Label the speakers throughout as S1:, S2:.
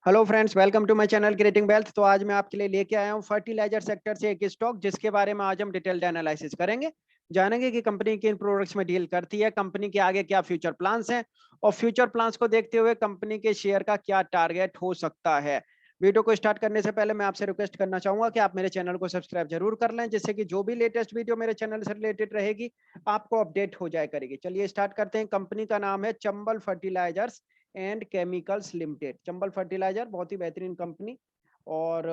S1: Hello friends, welcome to my channel creating wealth. तो आज मैं आपके लिए लेके आया हूँ फर्टिलाइजर सेक्टर से एक स्टॉक जिसके बारे में आज हम डिटेल्ड एनालिसिस करेंगे। जानेंगे कि कंपनी किन प्रोडक्ट्स में डील करती है, कंपनी के आगे क्या फ्यूचर प्लान्स हैं और फ्यूचर प्लान्स को देखते हुए कंपनी के शेयर का क्या टारगेट हो सकता है। वीडियो को स्टार्ट करने से पहले मैं आपसे रिक्वेस्ट करना चाहूंगा कि आप मेरे चैनल को सब्सक्राइब जरूर कर लें, जिससे कि जो भी लेटेस्ट वीडियो मेरे चैनल से रिलेटेड रहेगी आपको अपडेट हो जाए करेगी। चलिए स्टार्ट करते हैं। कंपनी का नाम है Chambal fertilisers and chemicals limited. Chambal fertiliser बहुत ही बेहतरीन कंपनी और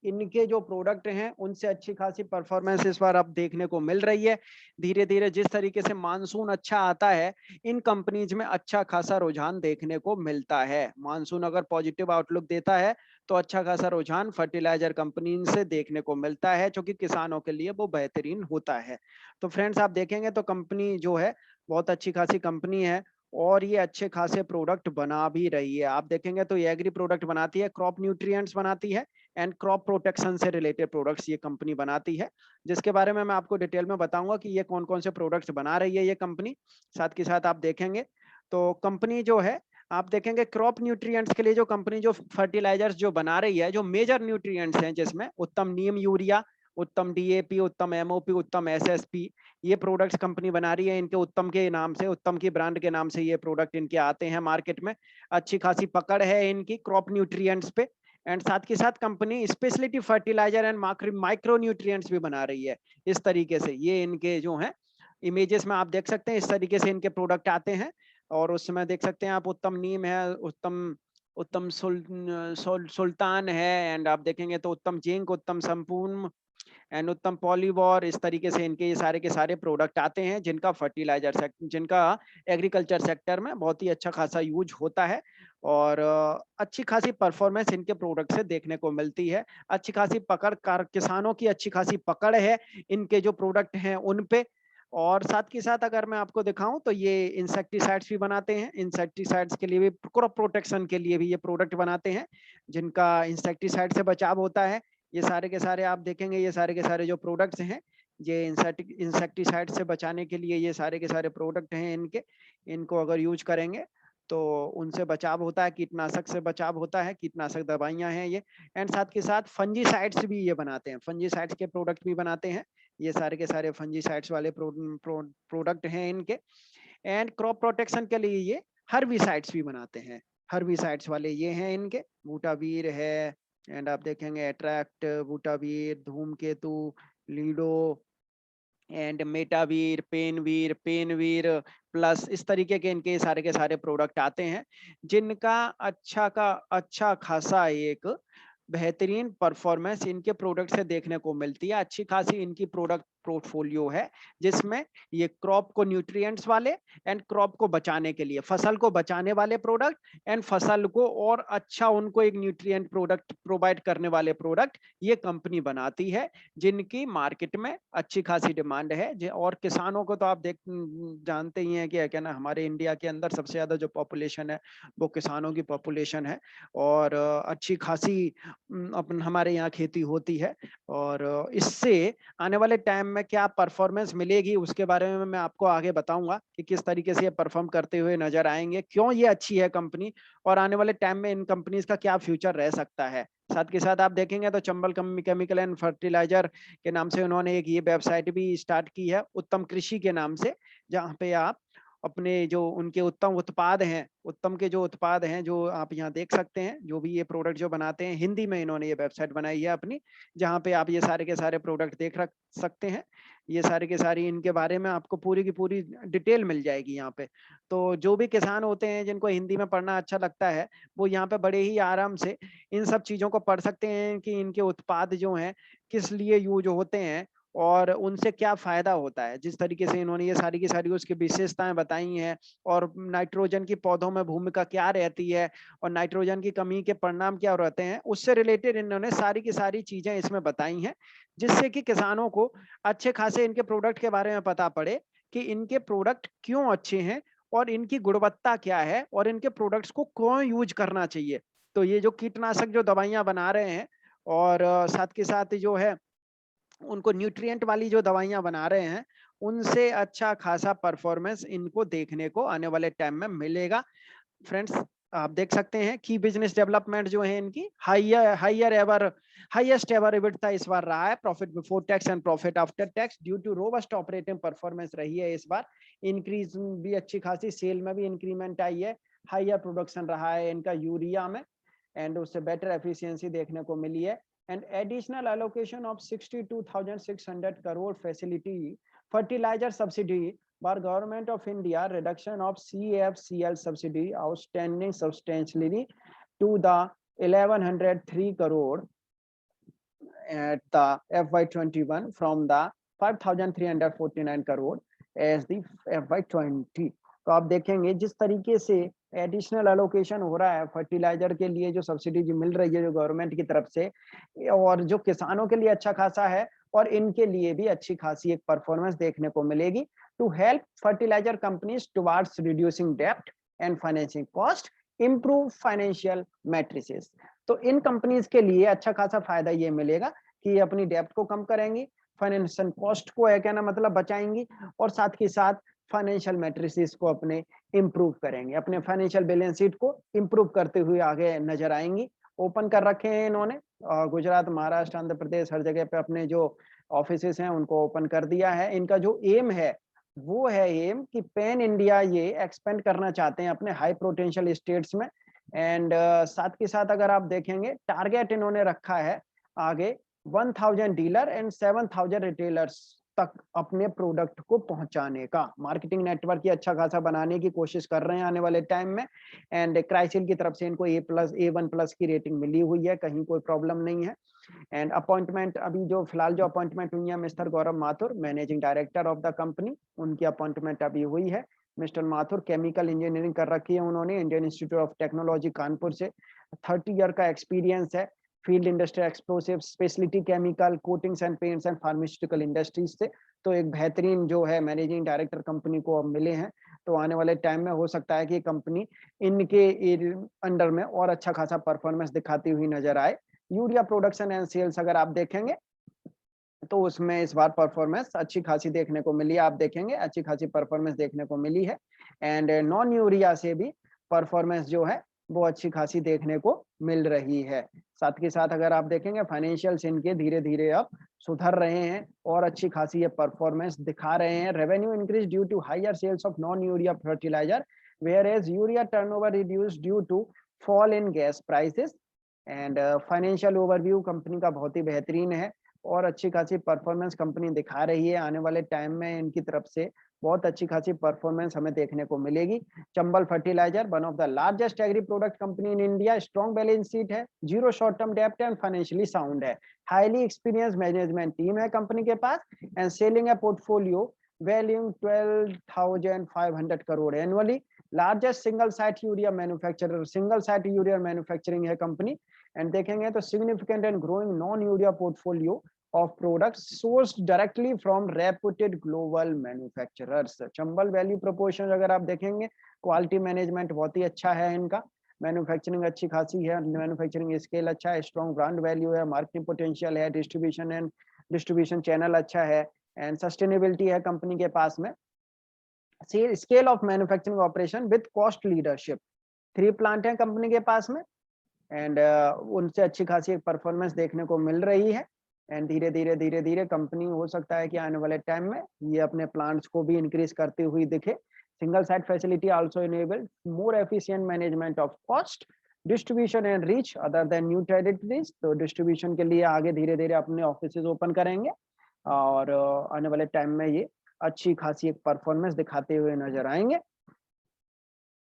S1: इनके जो प्रोडक्ट हैं उनसे अच्छी खासी परफॉर्मेंस इस बार अब देखने को मिल रही है। धीरे धीरे जिस तरीके से मानसून अच्छा आता है, इन कंपनीज में अच्छा खासा रुझान देखने को मिलता है। मानसून अगर पॉजिटिव आउटलुक देता है तो अच्छा खासा रुझान फर्टिलाइजर कंपनी से देखने को मिलता है, जो कि किसानों के लिए वो बेहतरीन होता है। तो फ्रेंड्स, आप देखेंगे तो कंपनी जो है बहुत अच्छी खासी कंपनी है और ये अच्छे खासे प्रोडक्ट बना भी रही है। आप देखेंगे तो ये एग्री प्रोडक्ट बनाती है, क्रॉप न्यूट्रिएंट्स बनाती है एंड क्रॉप प्रोटेक्शन से रिलेटेड प्रोडक्ट्स ये कंपनी बनाती है, जिसके बारे में मैं आपको डिटेल में बताऊंगा कि ये कौन कौन से प्रोडक्ट्स बना रही है ये कंपनी। साथ के साथ आप देखेंगे तो कंपनी जो है, आप देखेंगे क्रॉप न्यूट्रिएंट्स के लिए जो कंपनी जो फर्टिलाइजर्स जो बना रही है, जो मेजर न्यूट्रिएंट्स हैं जिसमें उत्तम नीम यूरिया, उत्तम डीएपी, उत्तम एमओपी, उत्तम एसएसपी, ये प्रोडक्ट्स कंपनी बना रही है। इनके उत्तम के नाम से, उत्तम की ब्रांड के नाम से ये प्रोडक्ट इनके आते हैं मार्केट में। अच्छी खासी पकड़ है इनकी क्रॉप न्यूट्रिएंट्स पे। एंड साथ के साथ company speciality fertiliser and micronutrients भी बना रही है। इस तरीके से ये इनके जो है इमेजेस में आप देख सकते हैं, इस तरीके से इनके प्रोडक्ट आते हैं। और उसमें देख सकते हैं आप उत्तम नीम है, उत्तम उत्तम सुल्तान है, एंड आप देखेंगे तो उत्तम जिंक, उत्तम संपूर्ण एंड उत्तम पॉलीवॉर, इस तरीके से इनके ये सारे के सारे प्रोडक्ट आते हैं जिनका फर्टिलाइजर सेक्टर, जिनका एग्रीकल्चर सेक्टर में बहुत ही अच्छा खासा यूज होता है। और अच्छी खासी परफॉर्मेंस इनके प्रोडक्ट से देखने को मिलती है। अच्छी खासी पकड़ किसानों की अच्छी खासी पकड़ है इनके जो प्रोडक्ट हैं उन पे। और साथ के साथ अगर मैं आपको दिखाऊं तो ये इंसेक्टिसाइड्स भी बनाते हैं। इंसेक्टिसाइड्स के लिए भी, क्रॉप प्रोटेक्शन के लिए भी ये प्रोडक्ट बनाते हैं जिनका इंसेक्टिसाइड से बचाव होता है। ये सारे के सारे आप देखेंगे, ये सारे के सारे जो प्रोडक्ट्स हैं, ये इंसेक्टिसाइड से बचाने के लिए ये सारे के सारे प्रोडक्ट हैं इनके। इनको अगर यूज करेंगे तो उनसे बचाव होता है, कीटनाशक से बचाव होता है, कीटनाशक दवाइयां हैं ये। एंड साथ के साथ फंजीसाइड्स भी ये बनाते हैं, फंजीसाइड्स के प्रोडक्ट भी बनाते हैं। ये सारे के सारे फंजीसाइड्स वाले प्रोडक्ट हैं इनके। एंड क्रॉप प्रोटेक्शन के लिए ये हर्बिसाइड्स भी बनाते हैं। हर्बिसाइड्स वाले ये हैं इनके, बूटावीर है, एंड आप देखेंगे अट्रैक्ट, बूटावीर, धूमकेतु, लीडो एंड मेटावीर, पेनवीर, पेनवीर प्लस, इस तरीके के इनके सारे के सारे प्रोडक्ट आते हैं जिनका अच्छा खासा एक बेहतरीन परफॉर्मेंस इनके प्रोडक्ट से देखने को मिलती है। अच्छी खासी इनकी प्रोडक्ट पोर्टफोलियो है जिसमें ये क्रॉप को न्यूट्रिएंट्स वाले एंड क्रॉप को बचाने के लिए, फसल को बचाने वाले प्रोडक्ट एंड फसल को और अच्छा उनको एक न्यूट्रिएंट प्रोडक्ट प्रोवाइड करने वाले प्रोडक्ट ये कंपनी बनाती है, जिनकी मार्केट में अच्छी खासी डिमांड है। और किसानों को तो आप जानते ही हैं कि क्या ना, हमारे इंडिया के अंदर सबसे ज्यादा जो पॉपुलेशन है वो किसानों की पॉपुलेशन है। और अच्छी खासी अपन हमारे यहाँ खेती होती है। और इससे आने वाले टाइम में क्या परफॉर्मेंस मिलेगी उसके बारे में मैं आपको आगे बताऊंगा कि किस तरीके से ये परफॉर्म करते हुए नजर आएंगे, क्यों ये अच्छी है कंपनी और आने वाले टाइम में इन कंपनीज का क्या फ्यूचर रह सकता है। साथ के साथ आप देखेंगे तो चंबल केमिकल एंड फर्टिलाइजर के नाम से उन्होंने एक ये वेबसाइट भी स्टार्ट की है, उत्तम कृषि के नाम से, जहाँ पे आप अपने जो उनके उत्तम उत्पाद हैं, उत्तम के जो उत्पाद हैं जो आप यहाँ देख सकते हैं, जो भी ये प्रोडक्ट जो बनाते हैं, हिंदी में इन्होंने ये वेबसाइट बनाई है अपनी, जहाँ पे आप ये सारे के सारे प्रोडक्ट देख रख सकते हैं। ये सारे के सारी इनके बारे में आपको पूरी की पूरी डिटेल मिल जाएगी यहाँ पे। तो जो भी किसान होते हैं जिनको हिंदी में पढ़ना अच्छा लगता है, वो यहाँ पे बड़े ही आराम से इन सब चीजों को पढ़ सकते हैं कि इनके उत्पाद जो हैं किस लिए यूज होते हैं और उनसे क्या फायदा होता है। जिस तरीके से इन्होंने ये सारी की सारी उसकी विशेषताएं बताई हैं, और नाइट्रोजन की पौधों में भूमिका क्या रहती है और नाइट्रोजन की कमी के परिणाम क्या रहते हैं, उससे रिलेटेड इन्होंने सारी की सारी चीजें इसमें बताई हैं, जिससे कि किसानों को अच्छे खासे इनके प्रोडक्ट के बारे में पता पड़े कि इनके प्रोडक्ट क्यों अच्छे हैं और इनकी गुणवत्ता क्या है और इनके प्रोडक्ट्स को क्यों यूज करना चाहिए। तो ये जो कीटनाशक जो दवाइयां बना रहे हैं और साथ के साथ जो है उनको न्यूट्रिएंट वाली जो दवाइयां बना रहे हैं, उनसे अच्छा खासा परफॉर्मेंस इनको देखने को आने वाले टाइम में मिलेगा। फ्रेंड्स, आप देख सकते हैं की बिजनेस डेवलपमेंट जो है इनकी हाईएस्ट एवर एबिटडा इस बार रहा है, profit before tax and profit after tax due to robust operating performance रही है इस बार। इंक्रीज भी अच्छी खासी, सेल में भी इंक्रीमेंट आई है, हायर प्रोडक्शन रहा है इनका यूरिया में, एंड उससे बेटर एफिशिएंसी देखने को मिली है। And additional allocation of 62,600 crore facility fertiliser subsidy by Government of India, reduction of CFCL subsidy outstanding substantially to the 1103 crore at the FY21 from the 5349 crore as the FY20। तो आप देखेंगे जिस तरीके से एडिशनल एलोकेशन हो रहा है fertiliser के लिए, जो सब्सिडी मिल रही है जो गवर्नमेंट की तरफ से, और जो किसानों के लिए अच्छा खासा है, और इनके लिए भी अच्छी खासी एक परफॉर्मेंस देखने को मिलेगी to help fertilizer companies towards reducing डेब्ट and financing cost, improve financial matrices. तो इन कंपनीज के लिए अच्छा खासा फायदा ये मिलेगा कि ये अपनी डेब्ट को कम करेंगी, फाइनेंशियल कॉस्ट को है क्या ना मतलब बचाएंगी, और साथ ही साथ फाइनेंशियल मैट्रिसेस को अपने इंप्रूव करेंगे, अपने फाइनेंशियल बैलेंस शीट को इंप्रूव करते हुए आगे नजर आएंगी। ओपन कर रखे हैं इन्होंने गुजरात, महाराष्ट्र, आंध्र प्रदेश, हर जगह पे अपने जो ऑफिसेस हैं उनको ओपन कर दिया है। इनका जो एम है वो है एम कि पैन इंडिया ये एक्सपेंड करना चाहते हैं अपने हाई पोटेंशियल स्टेट्स में। एंड साथ के साथ अगर आप देखेंगे टारगेट इन्होंने रखा है आगे 1000 डीलर एंड 7000 रिटेलर्स तक अपने प्रोडक्ट को पहुंचाने का, मार्केटिंग नेटवर्क की अच्छा खासा बनाने की कोशिश कर रहे हैं आने वाले टाइम में। एंड क्राइसिल की तरफ से इनको A1+ की रेटिंग मिली हुई है, कहीं कोई प्रॉब्लम नहीं है। एंड अपॉइंटमेंट अभी जो फिलहाल जो अपॉइंटमेंट हुई है mister Gaurav Mathur, managing director of the company, उनकी अपॉइंटमेंट अभी हुई है। मिस्टर माथुर केमिकल इंजीनियरिंग कर रखी है उन्होंने Indian institute of technology Kanpur से, 30 ईयर का एक्सपीरियंस है field industry, explosive, speciality chemical, coatings and paints and pharmaceutical industries से। तो एक बेहतरीन जो है मैनेजिंग डायरेक्टर कंपनी को अब मिले हैं, तो आने वाले टाइम में हो सकता है कि कंपनी इनके अंडर में और अच्छा खासा परफॉर्मेंस दिखाती हुई नजर आए। यूरिया प्रोडक्शन एंड सेल्स अगर आप देखेंगे तो उसमें इस बार परफॉर्मेंस अच्छी खासी देखने को मिली है, आप देखेंगे अच्छी खासी परफॉर्मेंस देखने को मिली है। एंड नॉन यूरिया से भी परफॉर्मेंस जो है वो अच्छी खासी देखने को मिल रही है। साथ के साथ अगर आप देखेंगे फाइनेंशियल्स इनके धीरे धीरे अब सुधर रहे हैं और अच्छी खासी ये परफॉर्मेंस दिखा रहे हैं। Revenue increase due to higher sales of non urea fertiliser, whereas urea turnover reduce due to fall in gas prices. And financial overview company का बहुत ही बेहतरीन है और अच्छी खासी परफॉर्मेंस कंपनी दिखा रही है। आने वाले टाइम में इनकी तरफ से बहुत अच्छी खासी परफॉर्मेंस हमें देखने को मिलेगी। Chambal fertiliser one of the largest agri product company in India, strong balance sheet है, जीरो शॉर्ट टर्म डेब्ट एंड फाइनेंशियली साउंड है, हाईली एक्सपीरियंस मैनेजमेंट टीम है कंपनी के पास, and selling a portfolio value 12,500 crore annually, largest single site urea manufacturer, single site urea manufacturing है company. And देखेंगे तो significant and growing non urea portfolio of products sourced directly from reputed global manufacturers। Chambal value proportion अगर आप देखेंगे, quality management बहुत ही अच्छा है इनका, मैन्युफैक्चरिंग अच्छी खासी है, मैन्युफैक्चरिंग स्केल अच्छा है, स्ट्रॉन्ग ब्रांड वैल्यू है, मार्केटिंग पोटेंशियल है, डिस्ट्रीब्यूशन चैनल अच्छा है, एंड सस्टेनेबिलिटी है कंपनी के पास में। Scale of manufacturing operation with cost leadership, 3 plant है कंपनी के पास में, एंड उनसे अच्छी खासी परफॉर्मेंस देखने को मिल रही है। एंड धीरे धीरे कंपनी हो सकता है कि आने वाले टाइम में ये अपने प्लांट्स को भी इंक्रीज करती हुई दिखे। Single site facility also enable more efficient management of cost, distribution and reach other than new territories. तो डिस्ट्रीब्यूशन के लिए आगे धीरे धीरे अपने ऑफिसेज ओपन करेंगे और आने वाले टाइम में ये अच्छी खासी एक परफॉर्मेंस दिखाते हुए नजर आएंगे।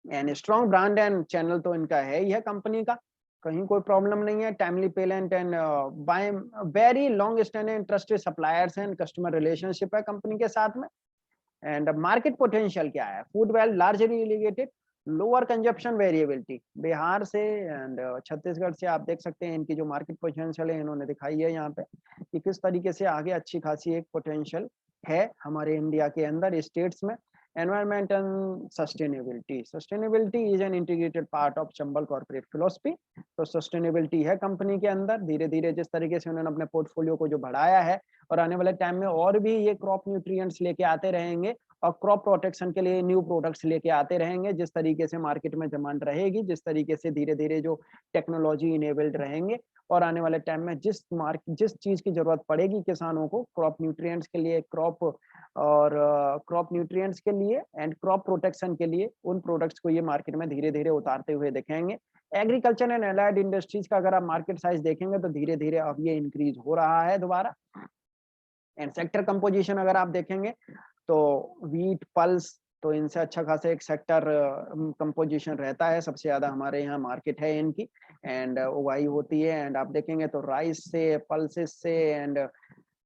S1: And strong brand and channel तो इनका है ही है कंपनी का, कहीं कोई प्रॉब्लम नहीं है। Timely payment and by very long standing trusted suppliers and customer relationship है कंपनी के साथ में। एंड मार्केट पोटेंशियल क्या है, food well largely related, lower consumption variability, Bihar से एंड छत्तीसगढ़ से आप देख सकते हैं इनकी जो मार्केट पोटेंशियल है इन्होंने दिखाई है यहाँ पे कि किस तरीके से आगे अच्छी खासी एक पोटेंशियल है हमारे इंडिया के अंदर स्टेट्स में। Environment and sustainability. Sustainability is an integrated part of Chambal corporate philosophy. तो sustainability है कंपनी के अंदर। धीरे धीरे जिस तरीके से उन्होंने अपने पोर्टफोलियो को जो बढ़ाया है और आने वाले टाइम में और भी ये क्रॉप न्यूट्रिएंट्स लेके आते रहेंगे और क्रॉप प्रोटेक्शन के लिए न्यू प्रोडक्ट्स लेके आते रहेंगे। जिस तरीके से मार्केट में डिमांड रहेगी, जिस तरीके से धीरे धीरे जो टेक्नोलॉजी इनेबल्ड रहेंगे और आने वाले टाइम में जिस चीज की जरूरत पड़ेगी किसानों को क्रॉप न्यूट्रिएंट्स के लिए, क्रॉप न्यूट्रिएंट्स के लिए एंड क्रॉप प्रोटेक्शन के लिए, उन प्रोडक्ट्स को ये मार्केट में धीरे धीरे उतारते हुए दिखेंगे। एग्रीकल्चर एंड एलाइड इंडस्ट्रीज का अगर आप मार्केट साइज देखेंगे तो धीरे धीरे अब ये इंक्रीज हो रहा है दोबारा। एंड सेक्टर कंपोजिशन अगर आप देखेंगे तो व्हीट, पल्स, तो इनसे अच्छा खासा एक सेक्टर कंपोजिशन रहता है। सबसे ज्यादा हमारे यहाँ मार्केट है इनकी एंड उगाई होती है। एंड आप देखेंगे तो राइस से, पल्सेस से and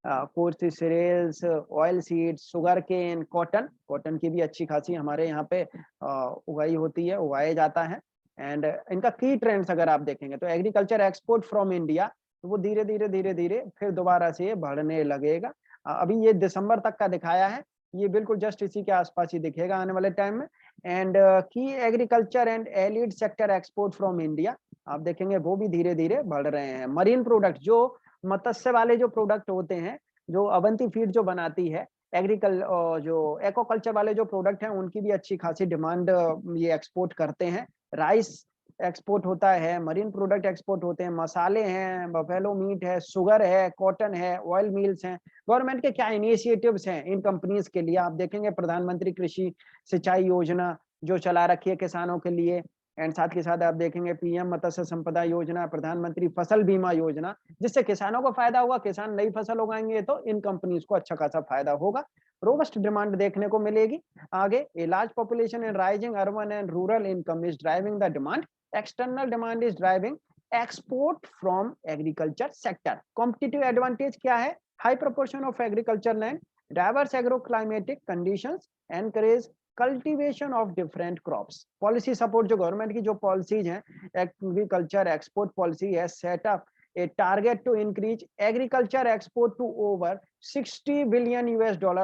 S1: coarse cereals, oil seeds, sugar cane, cotton की भी अच्छी खासी हमारे यहाँ पे उगाई होती है, उगाया जाता है। एंड इनका की ट्रेंड्स अगर आप देखेंगे तो एग्रीकल्चर एक्सपोर्ट फ्रॉम इंडिया, तो वो धीरे धीरे फिर दोबारा से ये बढ़ने लगेगा। अभी ये दिसंबर तक का दिखाया है, ये बिल्कुल जस्ट इसी के आसपास ही दिखेगा आने वाले टाइम में। एंड की agriculture and allied sector export from India, आप देखेंगे वो भी धीरे धीरे बढ़ रहे हैं। मरीन प्रोडक्ट, जो मत्स्य वाले जो प्रोडक्ट होते हैं, जो अवंती फीड जो बनाती है, जो एक्वाकल्चर वाले जो प्रोडक्ट हैं उनकी भी अच्छी खासी डिमांड ये एक्सपोर्ट करते हैं। राइस एक्सपोर्ट होता है, मरीन प्रोडक्ट एक्सपोर्ट होते हैं, मसाले हैं, बफेलो मीट है, शुगर है, कॉटन है, ऑयल मिल्स हैं। गवर्नमेंट के क्या इनिशिएटिव्स हैं इन कंपनीज के लिए, आप देखेंगे प्रधानमंत्री कृषि सिंचाई योजना जो चला रखी है किसानों के लिए। एंड साथ के साथ आप देखेंगे पीएम मत्स्य संपदा योजना, प्रधानमंत्री फसल बीमा योजना, जिससे किसानों को फायदा होगा। किसान नई फसल उगाएंगे तो इन कंपनीज को अच्छा खासा फायदा होगा। रोबस्ट डिमांड देखने को मिलेगी आगे। A large population and rising urban and rural income is driving the demand. External demand is driving export from agriculture sector. Competitive advantage क्या है? High proportion of agriculture land, diverse agro climatic conditions, encourage cultivation of different crops. Policy support, जो government की जो policies हैं, agriculture export policy है set up a target to increase agriculture export to over $60 billion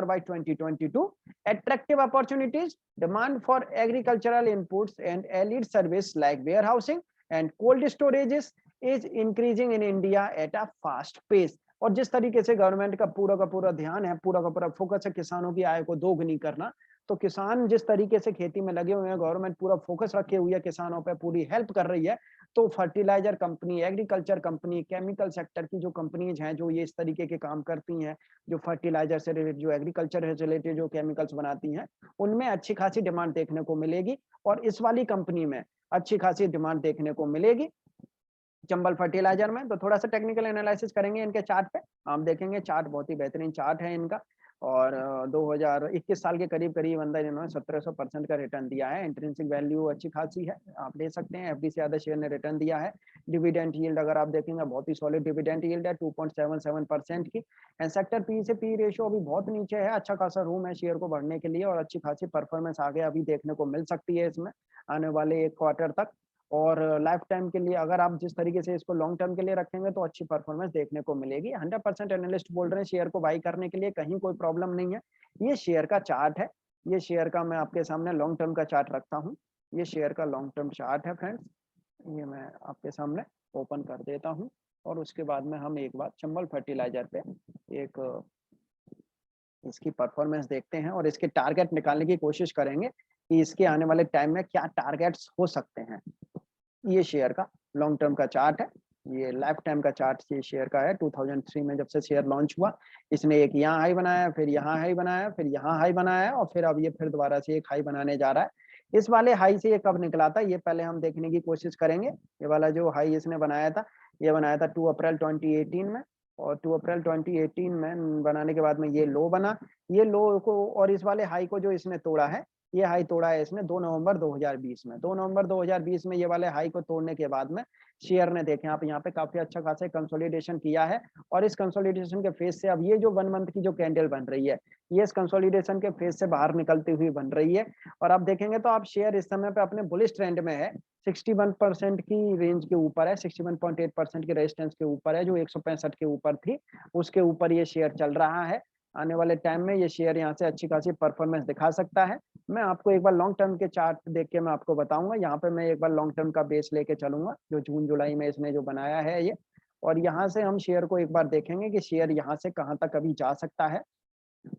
S1: by 2022. Attractive opportunities, demand for agricultural inputs and allied service like warehousing and cold storages is increasing in India at a fast pace. और जिस तरीके से government का पूरा ध्यान है, पूरा का पूरा फोकस है किसानों की आय को दोगुनी करना, तो किसान जिस तरीके से खेती में लगे हुए हैं, गवर्नमेंट पूरा फोकस रखे हुई है किसानों पे, पूरी हेल्प कर रही है। तो fertiliser company, agriculture company, chemical sector की जो कंपनीज हैं जो ये इस तरीके के काम करती हैं, जो फर्टिलाइजर से रिलेटेड, जो एग्रीकल्चर से रिलेटेड जो केमिकल्स बनाती हैं, उनमें अच्छी खासी डिमांड देखने को मिलेगी। और इस वाली कंपनी में अच्छी खासी डिमांड देखने को मिलेगी चंबल फर्टिलाइजर में। तो थोड़ा सा टेक्निकल एनालिसिस करेंगे इनके चार्ट पे। आप देखेंगे चार्ट बहुत ही बेहतरीन चार्ट है इनका। और 2021 साल के करीब अंदर इन्होंने 1700% का रिटर्न दिया है। इंट्रिंसिक वैल्यू अच्छी खासी है, आप ले सकते हैं। एफडी से ज्यादा शेयर ने रिटर्न दिया है। डिविडेंड यील्ड अगर आप देखेंगे बहुत ही सॉलिड डिविडेंड यील्ड है 2.77% की। एंड सेक्टर पी से पी रेशियो अभी बहुत नीचे है, अच्छा खासा रूम है शेयर को बढ़ने के लिए और अच्छी खासी परफॉर्मेंस आगे अभी देखने को मिल सकती है इसमें आने वाले 1 क्वार्टर तक। और लाइफ टाइम के लिए अगर आप जिस तरीके से इसको लॉन्ग टर्म के लिए रखेंगे तो अच्छी परफॉर्मेंस देखने को मिलेगी। 100% एनालिस्ट बोल रहे हैं शेयर को बाई करने के लिए, कहीं कोई प्रॉब्लम नहीं है। ये शेयर का चार्ट है, ये शेयर का मैं आपके सामने लॉन्ग टर्म का चार्ट रखता हूँ। ये शेयर का लॉन्ग टर्म चार्ट है फ्रेंड्स, ये मैं आपके सामने ओपन कर देता हूँ। और उसके बाद में हम एक बार चंबल फर्टिलाइजर पे एक इसकी परफॉर्मेंस देखते हैं और इसके टारगेट निकालने की कोशिश करेंगे कि इसके आने वाले टाइम में क्या टारगेट्स हो सकते हैं। ये शेयर का लॉन्ग टर्म का चार्ट है, ये लाइफ टाइम का चार्ट ये शेयर का है। 2003 में जब से शेयर लॉन्च हुआ, इसने एक यहाँ हाई बनाया, फिर यहाँ हाई बनाया, फिर यहाँ हाई बनाया और फिर अब ये फिर दोबारा से एक हाई बनाने जा रहा है। इस वाले हाई से ये कब निकला था ये पहले हम देखने की कोशिश करेंगे। ये वाला जो हाई इसने बनाया था, ये बनाया था 2 अप्रैल 2018 में। और 2 अप्रैल 2018 में बनाने के बाद में ये लो बना। ये लो को और इस वाले हाई को जो इसने तोड़ा है, ये हाई तोड़ा है इसने 2 नवंबर 2020 में। 2 नवंबर 2020 में ये वाले हाई को तोड़ने के बाद में शेयर ने देखें आप यहाँ पे काफी अच्छा खासा कंसोलिडेशन किया है। और इस कंसोलिडेशन के फेज से अब ये जो 1 मंथ की जो कैंडल बन रही है, ये इस कंसोलिडेशन के फेज से बाहर निकलती हुई बन रही है। और आप देखेंगे तो आप शेयर इस समय पे अपने बुलिश ट्रेंड में है, 61% की रेंज के ऊपर है, 61.8% के रेजिस्टेंस के ऊपर है, जो 165 के ऊपर थी, उसके ऊपर ये शेयर चल रहा है। आने वाले टाइम में ये शेयर यहाँ से अच्छी खासी परफॉर्मेंस दिखा सकता है। मैं आपको एक बार लॉन्ग टर्म के चार्ट देख के मैं आपको बताऊंगा। यहाँ पे मैं एक बार लॉन्ग टर्म का बेस लेके चलूंगा, जो जून जुलाई में इसने जो बनाया है ये, और यहाँ से हम शेयर को एक बार देखेंगे कि शेयर यहाँ से कहाँ तक अभी जा सकता है।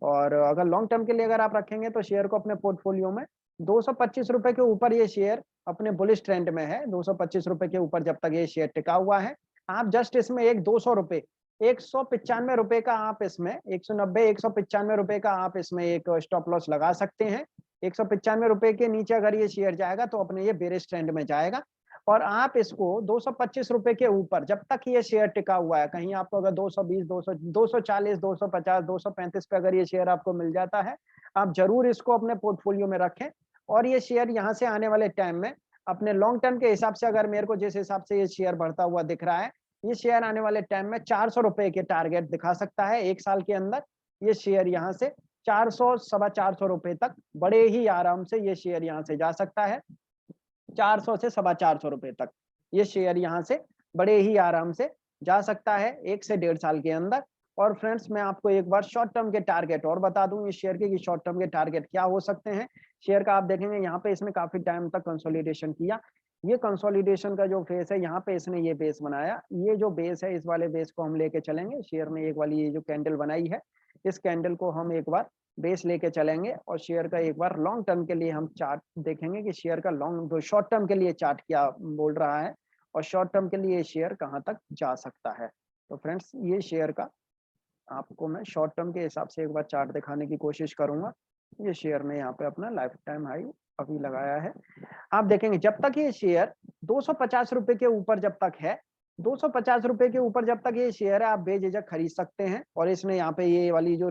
S1: और अगर लॉन्ग टर्म के लिए अगर आप रखेंगे तो शेयर को अपने पोर्टफोलियो में 225 रुपए के ऊपर ये शेयर अपने बुलिश ट्रेंड में है। 225 रुपए के ऊपर जब तक ये शेयर टिका हुआ है, आप जस्ट इसमें एक 200 रुपए, 195 रुपए का आप इसमें 190 195 रुपए का आप इसमें एक स्टॉप लॉस लगा सकते हैं। 195 रुपए के नीचे अगर ये शेयर जाएगा तो अपने ये बेरिश ट्रेंड में जाएगा। और आप इसको 225 रुपए के ऊपर जब तक ये शेयर टिका हुआ है, कहीं आपको अगर 220 200 240 250 235 पे अगर ये शेयर आपको मिल जाता है, आप जरूर इसको अपने पोर्टफोलियो में रखें। और ये शेयर यहाँ से आने वाले टाइम में अपने लॉन्ग टर्म के हिसाब से, अगर मेरे को जिस हिसाब से ये शेयर बढ़ता हुआ दिख रहा है, ये शेयर आने वाले टाइम में 400 रुपए के टारगेट दिखा सकता है। एक साल के अंदर ये शेयर यहाँ से 400 425 रुपए तक बड़े ही आराम से ये शेयर यहाँ से जा सकता है। 400 से 425 रुपए तक ये शेयर यहाँ से बड़े ही आराम से जा सकता है 1 से 1.5 साल के अंदर। और फ्रेंड्स, मैं आपको एक बार शॉर्ट टर्म के टारगेट और बता दूं इस शेयर के कि शॉर्ट टर्म के टारगेट क्या हो सकते हैं। शेयर का आप देखेंगे यहाँ पे इसने काफी टाइम तक कंसोलिडेशन किया। ये कंसोलिडेशन का जो फेस है, यहाँ पे इसने ये बेस बनाया। ये जो बेस है, इस वाले बेस को हम लेके चलेंगे। शेयर ने एक वाली ये जो कैंडल बनाई है, इस कैंडल को हम एक बार बेस लेके चलेंगे और शेयर का एक बार लॉन्ग टर्म के लिए हम चार्ट देखेंगे कि शेयर का लॉन्ग शॉर्ट टर्म के लिए चार्ट क्या बोल रहा है और शॉर्ट टर्म के लिए शेयर कहाँ तक जा सकता है। तो फ्रेंड्स, ये शेयर का आपको मैं शॉर्ट टर्म के हिसाब से एक बार चार्ट दिखाने की कोशिश करूंगा। ये शेयर ने यहाँ पे अपना लाइफ टाइम हाई अभी लगाया है। आप देखेंगे जब तक ये शेयर 250 रुपए के ऊपर जब तक है, 250 रुपए के ऊपर जब तक ये शेयर है, आप बेझिझक खरीद सकते हैं। और इसने यहाँ पे ये वाली जो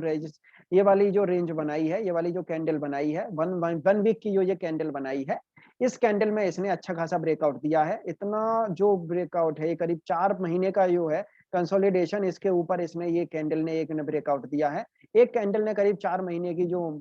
S1: रेंज बनाई है, ये वाली जो कैंडल बनाई है, वन वीक की जो ये कैंडल बनाई है, इस कैंडल में इसने अच्छा खासा ब्रेकआउट दिया है। इतना जो ब्रेकआउट है, ये करीब 4 महीने का जो है कंसोलिडेशन, इसके ऊपर इसने ये कैंडल ने एक ने ब्रेकआउट दिया है। एक कैंडल ने करीब 4 महीने की जो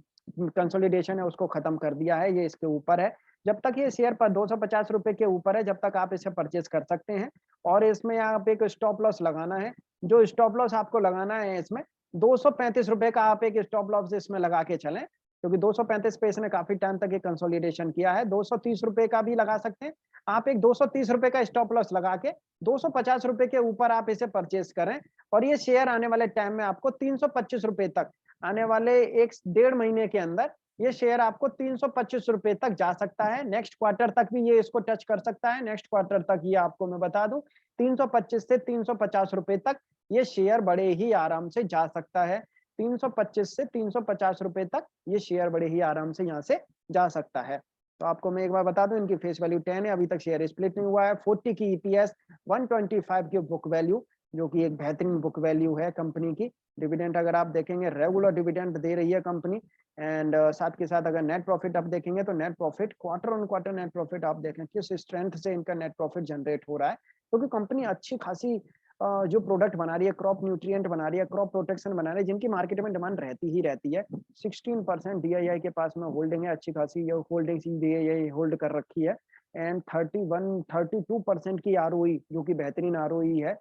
S1: कंसोलिडेशन है उसको खत्म कर दिया है। ये इसके ऊपर है। जब तक ये शेयर पर 250 रुपए के ऊपर है, जब तक आप इसे परचेज कर सकते हैं। और इसमें आप एक स्टॉप लॉस लगाना है। जो स्टॉप लॉस आपको लगाना है इसमें 235 रुपए का आप एक स्टॉप लॉस इसमें लगा के चलें, क्योंकि 235 पे इसने काफी टाइम तक ये कंसोलिडेशन किया है। 230 रुपए का भी लगा सकते हैं आप। एक 230 रुपए का स्टॉप लॉस लगा के 250 रुपए के ऊपर आप इसे परचेज करें। और ये शेयर आने वाले टाइम में आपको 325 रुपए तक, आने वाले 1 1.5 महीने के अंदर ये शेयर आपको 325 रुपए तक जा सकता है। नेक्स्ट क्वार्टर तक भी ये इसको टच कर सकता है। नेक्स्ट क्वार्टर तक ये आपको मैं बता दूं 325 से 350 रुपए तक ये शेयर बड़े ही आराम से जा सकता है। 325 से 350 रुपए तक ये शेयर बड़े ही आराम से यहाँ से जा सकता है। तो आपको मैं एक बार बता दूं, इनकी फेस वैल्यू 10 है, अभी तक शेयर स्प्लिट नहीं हुआ है। 40 की ईपीएस, 125 की बुक वैल्यू, जो कि एक बेहतरीन बुक वैल्यू है कंपनी की। डिविडेंड अगर आप देखेंगे, रेगुलर डिविडेंड दे रही है कंपनी। एंड साथ के साथ अगर नेट प्रॉफिट आप देखेंगे तो net profit quarter on quarter net profit आप देखें किस स्ट्रेंथ से इनका नेट प्रॉफिट जनरेट हो रहा है। क्योंकि कंपनी अच्छी खासी जो प्रोडक्ट बना रही है, क्रॉप न्यूट्रिएंट बना रही है, क्रॉप प्रोटेक्शन बना रही है, जिनकी मार्केट में डिमांड रहती ही रहती है। 16% डीआईआई के पास में होल्डिंग है, अच्छी खासी ये होल्डिंग डीआईआई होल्ड कर रखी है। एंड 32% की आरओई, जो कि बेहतरीन आरओई है।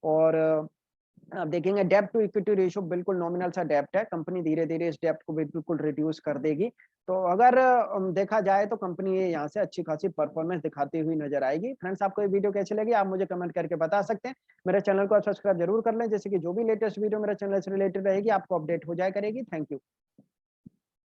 S1: और आप देखेंगे डेब्ट टू इक्विटी रेशियो बिल्कुल नॉमिनल सा डेब्ट है। कंपनी धीरे धीरे इस डेब्ट को बिल्कुल रिड्यूस कर देगी। तो अगर देखा जाए तो कंपनी ये यहाँ से अच्छी खासी परफॉर्मेंस दिखाती हुई नजर आएगी। फ्रेंड्स, आपको ये वीडियो कैसी लगी आप मुझे कमेंट करके बता सकते हैं। मेरे चैनल को सब्सक्राइब जरूर कर लें, जैसे कि जो भी लेटेस्ट वीडियो मेरे चैनल से रिलेटेड रहेगी आपको अपडेट हो जाया करेगी। Thank you.